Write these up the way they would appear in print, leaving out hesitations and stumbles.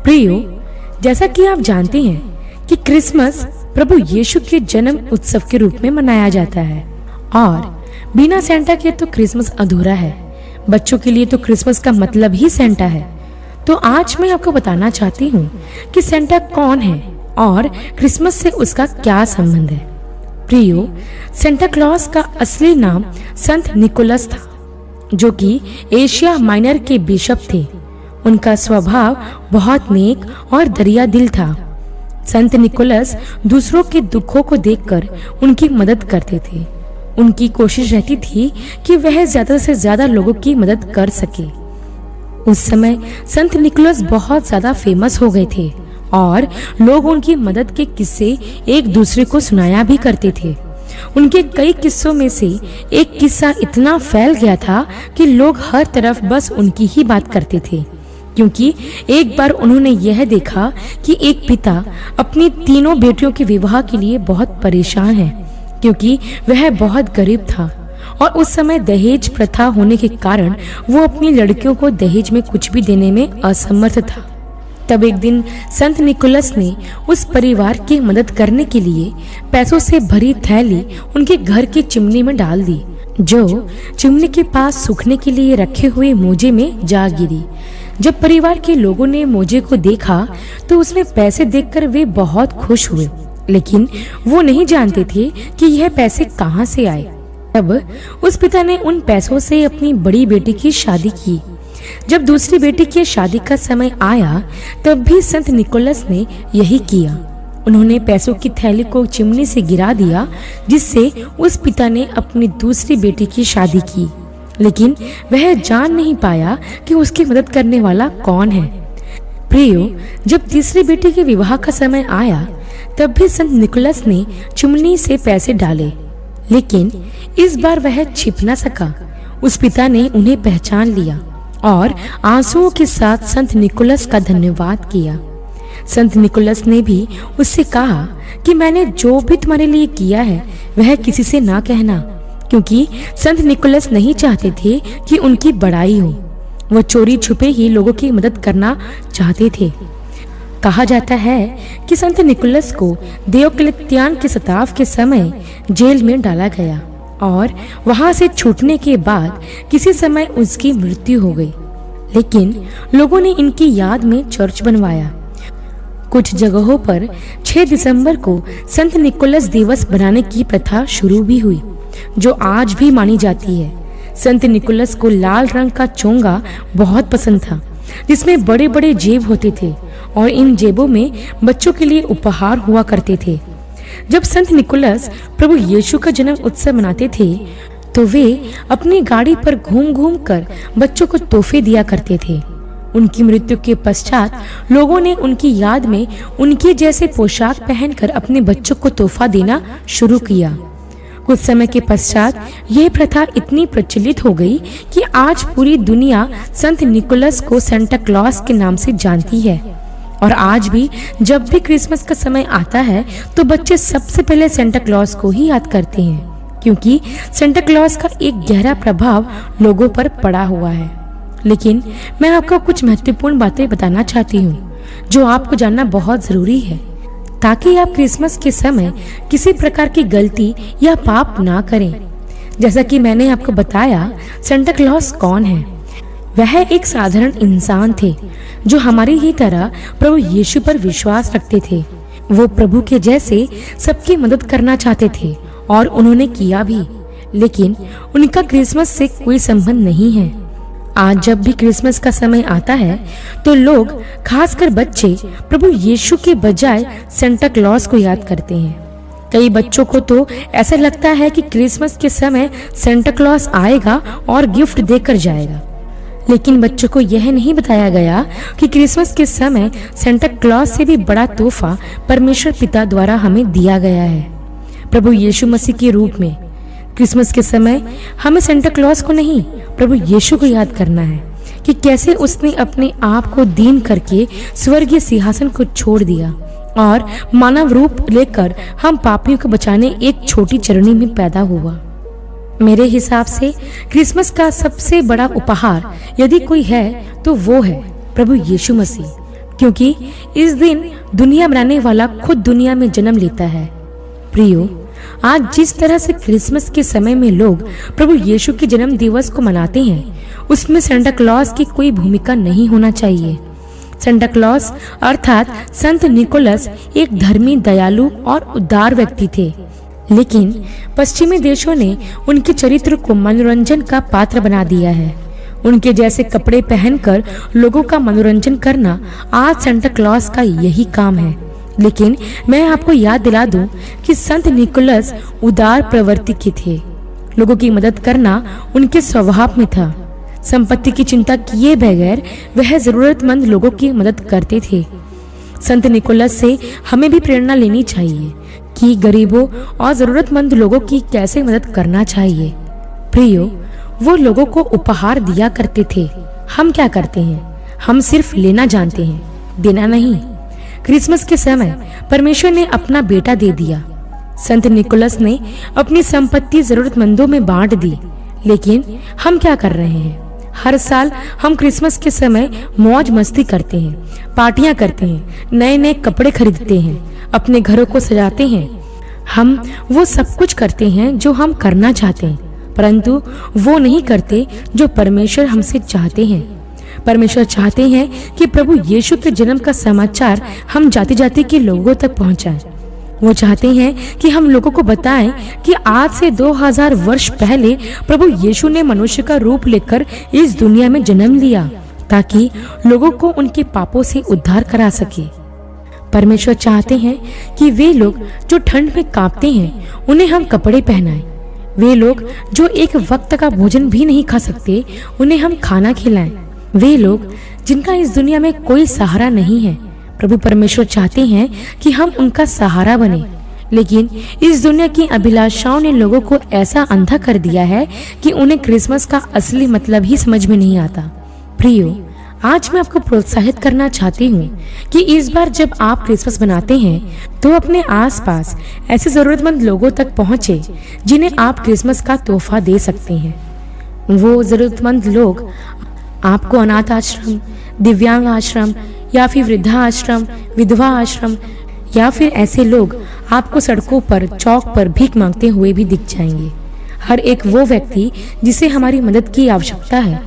प्रियो, जैसा कि आप जानते हैं कि क्रिसमस प्रभु यीशु के जन्म उत्सव के रूप में मनाया जाता है और बिना सेंटा के तो क्रिसमस अधूरा है। बच्चों के लिए तो क्रिसमस का मतलब ही सेंटा है। तो आज मैं आपको बताना चाहती हूँ कि सेंटा कौन है और क्रिसमस से उसका क्या संबंध है। प्रियो, सेंटा क्लॉस का असली नाम संत निकोलस था, जो कि एशिया माइनर के बिशप थे। उनका स्वभाव बहुत नेक और दरिया दिल था। संत निकोलस दूसरों के दुखों को देखकर उनकी मदद करते थे। उनकी कोशिश रहती थी कि वह ज्यादा से ज्यादा लोगों की मदद कर सके। उस समय संत निकोलस बहुत ज्यादा फेमस हो गए थे और लोग उनकी मदद के किस्से एक दूसरे को सुनाया भी करते थे। उनके कई किस्सों में से एक किस्सा इतना फैल गया था कि लोग हर तरफ बस उनकी ही बात करते थे, क्योंकि एक बार उन्होंने यह देखा कि एक पिता अपनी तीनों बेटियों के विवाह के लिए बहुत परेशान है, क्योंकि वह बहुत गरीब था और उस समय दहेज प्रथा होने के कारण वो अपनी लड़कियों को दहेज में कुछ भी देने में असमर्थ था। तब एक दिन संत निकोलस ने उस परिवार की मदद करने के लिए पैसों से भरी थैली उनके घर की चिमनी में डाल दी, जो चिमनी के पास सूखने के लिए रखे हुए मोजे में जा गिरी। जब परिवार के लोगों ने मोजे को देखा तो उसमें पैसे देखकर वे बहुत खुश हुए, लेकिन वो नहीं जानते थे कि यह पैसे कहाँ से आए। तब उस पिता ने उन पैसों से अपनी बड़ी बेटी की शादी की। जब दूसरी बेटी की शादी का समय आया तब भी संत निकोलस ने यही किया। उन्होंने पैसों की थैली को चिमनी से गिरा दिया, जिससे उस पिता ने अपनी दूसरी बेटी की शादी की, लेकिन वह जान नहीं पाया कि उसकी मदद करने वाला कौन है। प्रियो, जब तीसरी बेटी के विवाह का समय आया तब भी संत निकोलस ने चिमनी से पैसे डाले, लेकिन इस बार वह छिप न सका। उस पिता ने उन्हें पहचान लिया और आंसुओं के साथ संत निकोलस का धन्यवाद किया। संत निकोलस ने भी उससे कहा कि मैंने जो भी तुम्हारे लिए किया है वह किसी से ना कहना, क्योंकि संत निकोलस नहीं चाहते थे कि उनकी बड़ाई हो। वो चोरी छुपे ही लोगों की मदद करना चाहते थे। कहा जाता है कि संत निकोलस को दियोक्लेतियान के सताव के समय जेल में डाला गया और वहां से छूटने के बाद किसी समय उसकी मृत्यु हो गई, लेकिन लोगों ने इनकी याद में चर्च बनवाया। कुछ जगहों पर 6 दिसंबर को संत निकोलस दिवस बनाने की प्रथा शुरू भी हुई, जो आज भी मानी जाती है। संत निकोलस को लाल रंग का चोंगा बहुत पसंद था, जिसमें बड़े बड़े जेब होते थे और इन जेबों में बच्चों के लिए उपहार हुआ करते थे। जब संत निकोलस प्रभु यीशु का जन्म उत्सव मनाते थे तो वे अपनी गाड़ी पर घूम घूम कर बच्चों को तोहफे दिया करते थे। उनकी मृत्यु के पश्चात लोगों ने उनकी याद में उनके जैसे पोशाक पहनकर अपने बच्चों को तोहफा देना शुरू किया। कुछ समय के पश्चात यह प्रथा इतनी प्रचलित हो गई कि आज पूरी दुनिया संत निकोलस को सेंटा क्लॉस के नाम से जानती है। और आज भी जब भी क्रिसमस का समय आता है तो बच्चे सबसे पहले सेंटा क्लॉस को ही याद करते हैं, क्योंकि सेंटा क्लॉस का एक गहरा प्रभाव लोगों पर पड़ा हुआ है। लेकिन मैं आपको कुछ महत्वपूर्ण बातें बताना चाहती हूँ जो आपको जानना बहुत जरूरी है, ताकि आप क्रिसमस के समय किसी प्रकार की गलती या पाप ना करें। जैसा कि मैंने आपको बताया, सेंटा क्लॉस कौन है? वह एक साधारण इंसान थे जो हमारी ही तरह प्रभु यीशु पर विश्वास रखते थे। वो प्रभु के जैसे सबकी मदद करना चाहते थे और उन्होंने किया भी, लेकिन उनका क्रिसमस से कोई संबंध नहीं है। आज जब भी क्रिसमस का समय आता है तो लोग, खासकर बच्चे, प्रभु यीशु के बजाय सेंटा क्लॉस को याद करते हैं। कई बच्चों को तो ऐसा लगता है कि क्रिसमस के समय सेंटा क्लॉस आएगा और गिफ्ट देकर जाएगा, लेकिन बच्चों को यह नहीं बताया गया कि क्रिसमस के समय सेंटा क्लॉस से भी बड़ा तोहफा परमेश्वर पिता द्वारा हमें दिया गया है, प्रभु यीशु मसीह के रूप में। क्रिसमस के समय हमें सेंटा क्लॉस को नहीं, प्रभु यीशु को याद करना है कि कैसे उसने अपने आप को दीन करके स्वर्गीय सिंहासन को छोड़ दिया और मानव रूप लेकर हम पापियों को बचाने एक छोटी चरनी में पैदा हुआ। मेरे हिसाब से क्रिसमस का सबसे बड़ा उपहार यदि कोई है तो वो है प्रभु यीशु मसीह, क्योंकि इस दिन दुनिया बनाने वाला खुद दुनिया में जन्म लेता है। प्रियो, आज जिस तरह से क्रिसमस के समय में लोग प्रभु यीशु के जन्म दिवस को मनाते हैं, उसमें सेंटा क्लॉज की कोई भूमिका नहीं होना चाहिए। सेंटा क्लॉज अर्थात संत निकोलस एक धर्मी, दयालु और उदार व्यक्ति थे, लेकिन पश्चिमी देशों ने उनके चरित्र को मनोरंजन का पात्र बना दिया है। उनके जैसे कपड़े पहनकर लोगों का मनोरंजन करना आज सेंटा क्लॉज का यही काम है। लेकिन मैं आपको याद दिला दूं कि संत निकोलस उदार प्रवृत्ति के थे। लोगों की मदद करना उनके स्वभाव में था। संपत्ति की चिंता किए बगैर वह जरूरतमंद लोगों की मदद करते थे। संत निकोलस से हमें भी प्रेरणा लेनी चाहिए कि गरीबों और जरूरतमंद लोगों की कैसे मदद करना चाहिए। प्रियो, वो लोगों को उपहार दिया करते थे। हम क्या करते हैं? हम सिर्फ लेना जानते हैं, देना नहीं। क्रिसमस के समय परमेश्वर ने अपना बेटा दे दिया। संत निकोलस ने अपनी संपत्ति जरूरतमंदों में बांट दी। लेकिन हम क्या कर रहे हैं? हर साल हम क्रिसमस के समय मौज मस्ती करते हैं, पार्टियां करते हैं, नए नए कपड़े खरीदते हैं, अपने घरों को सजाते हैं। हम वो सब कुछ करते हैं जो हम करना चाहते हैं, परंतु वो नहीं करते जो परमेश्वर हमसे चाहते हैं। परमेश्वर चाहते हैं कि प्रभु यीशु के जन्म का समाचार हम जाति जाति के लोगों तक पहुंचाएं। वो चाहते हैं कि हम लोगों को बताएं कि आज से 2000 वर्ष पहले प्रभु यीशु ने मनुष्य का रूप लेकर इस दुनिया में जन्म लिया, ताकि लोगों को उनके पापों से उद्धार करा सके। परमेश्वर चाहते हैं कि वे लोग जो ठंड में कांपते हैं, उन्हें हम कपड़े पहनाएं। वे लोग जो एक वक्त का भोजन भी नहीं खा सकते, उन्हें हम खाना खिलाएं। वे लोग जिनका इस दुनिया में कोई सहारा नहीं है, प्रभु परमेश्वर चाहते हैं कि हम उनका सहारा बने। लेकिन इस दुनिया की अभिलाषाओं ने लोगों को ऐसा अंधा कर दिया है कि उन्हें क्रिसमस का असली मतलब ही समझ में नहीं आता। प्रियो, आज मैं आपको प्रोत्साहित करना चाहती हूँ कि इस बार जब आप क्रिसमस मनाते हैं तो अपने आसपास ऐसे जरूरतमंद लोगों तक पहुँचे जिन्हें आप क्रिसमस का तोहफा दे सकते हैं। वो जरूरतमंद लोग आपको अनाथ आश्रम, दिव्यांग आश्रम या फिर वृद्धा आश्रम, विधवा आश्रम या फिर ऐसे लोग आपको सड़कों पर, चौक पर भीख मांगते हुए भी दिख जाएंगे। हर एक वो व्यक्ति जिसे हमारी मदद की आवश्यकता है,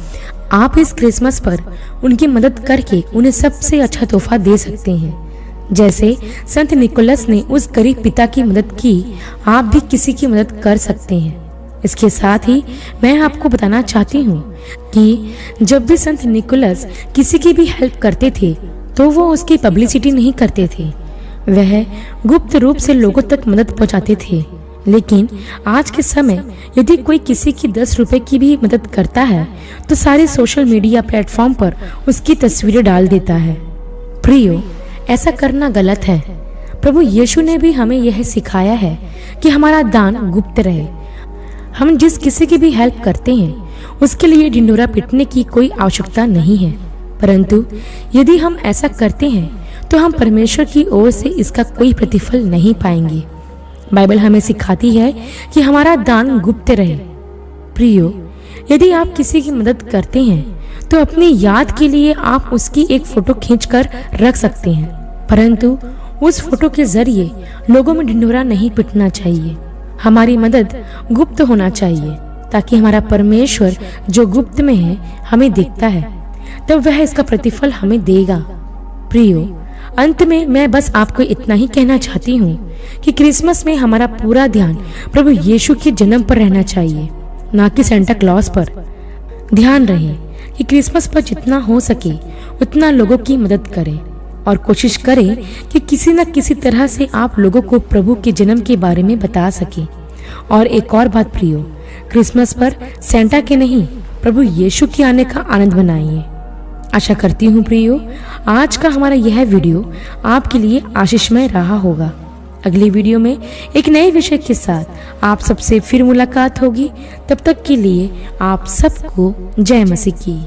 आप इस क्रिसमस पर उनकी मदद करके उन्हें सबसे अच्छा तोहफा दे सकते हैं। जैसे संत निकोलस ने उस गरीब पिता की मदद की, आप भी किसी की मदद कर सकते हैं। इसके साथ ही मैं आपको बताना चाहती हूँ कि जब भी संत निकोलस किसी की भी हेल्प करते थे तो वो उसकी पब्लिसिटी नहीं करते थे। वह गुप्त रूप से लोगों तक मदद पहुँचाते थे। लेकिन आज के समय यदि कोई किसी की 10 रुपए की भी मदद करता है तो सारे सोशल मीडिया प्लेटफॉर्म पर उसकी तस्वीरें डाल देता है। प्रियो, ऐसा करना गलत है। प्रभु यीशु ने भी हमें यह सिखाया है कि हमारा दान गुप्त रहे। हम जिस किसी की भी हेल्प करते हैं उसके लिए ढिंढोरा पीटने की कोई आवश्यकता नहीं है, परंतु यदि हम ऐसा करते हैं तो हम परमेश्वर की ओर से इसका कोई प्रतिफल नहीं पाएंगे। बाइबल हमें सिखाती है कि हमारा दान गुप्त रहे। प्रियो, यदि आप किसी की मदद करते हैं तो अपनी याद के लिए आप उसकी एक फोटो खींचकर रख सकते हैं, परंतु उस फोटो के जरिए लोगों में ढिंढोरा नहीं पिटना चाहिए। हमारी मदद गुप्त होना चाहिए ताकि हमारा परमेश्वर जो गुप्त में है हमें देखता है, तब वह इसका प्रतिफल हमें देगा। प्रियो, अंत में मैं बस आपको इतना ही कहना चाहती हूँ कि क्रिसमस में हमारा पूरा ध्यान प्रभु यीशु के जन्म पर रहना चाहिए, ना कि सेंटा क्लॉज पर। ध्यान रहे कि क्रिसमस पर जितना हो सके उतना लोगों की मदद करें और कोशिश करें कि किसी न किसी तरह से आप लोगों को प्रभु के जन्म के बारे में बता सकें। और एक और बात प्रियो, क्रिसमस पर सेंटा के नहीं प्रभु यीशु के आने का आनंद मनाइए। आशा करती हूँ प्रियो, आज का हमारा यह वीडियो आपके लिए आशीषमय रहा होगा। अगली वीडियो में एक नए विषय के साथ आप सबसे फिर मुलाकात होगी। तब तक के लिए आप सबको जय मसीह की।